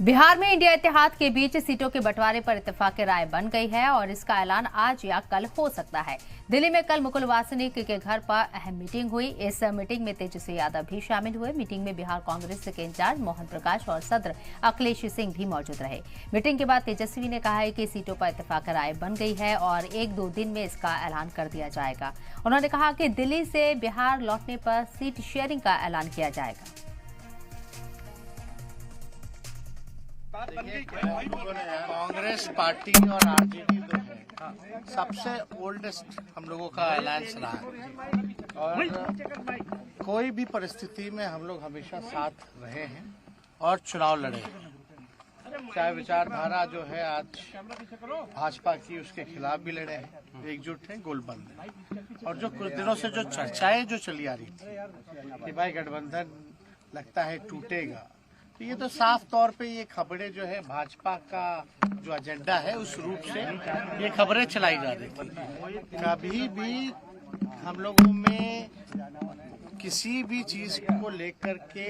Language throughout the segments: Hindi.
बिहार में इंडिया इत्तेहाद के बीच सीटों के बंटवारे पर इत्तेफाक राय बन गई है और इसका ऐलान आज या कल हो सकता है। दिल्ली में कल मुकुल वासनिक के घर पर अहम मीटिंग हुई। इस मीटिंग में तेजस्वी यादव भी शामिल हुए। मीटिंग में बिहार कांग्रेस के इंचार्ज मोहन प्रकाश और सदर अखिलेश सिंह भी मौजूद रहे। मीटिंग के बाद तेजस्वी ने कहा है कि सीटों पर इत्तेफाक राय बन गई है और 1-2 दिन में इसका ऐलान कर दिया जाएगा। उन्होंने कहा कि दिल्ली से बिहार लौटने पर सीट शेयरिंग का ऐलान किया जाएगा। कांग्रेस पार्टी और आरजेडी जो है सबसे ओल्डेस्ट हम लोगों का अलायंस रहा है और कोई भी परिस्थिति में हम लोग हमेशा साथ रहे हैं और चुनाव लड़े हैं। चाहे विचारधारा जो है आज भाजपा की उसके खिलाफ भी लड़े हैं, एकजुट हैं, गोलबंद हैं। और जो कुछ दिनों से जो चर्चाएं जो चली आ रही थी कि भाई गठबंधन लगता है टूटेगा, तो ये तो साफ तौर पे ये खबरें जो है भाजपा का जो एजेंडा है उस रूप से ये खबरें चलाई जा रही थी। कभी भी हम लोगों में किसी भी चीज को लेकर के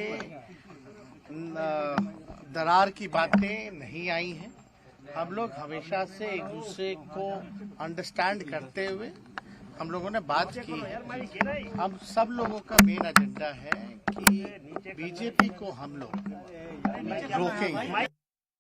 दरार की बातें नहीं आई हैं। हम लोग हमेशा से एक दूसरे को अंडरस्टैंड करते हुए हम लोगों ने बात की है। हम सब लोगों का मेन एजेंडा है कि बीजेपी को हम लोग रोकेंगे।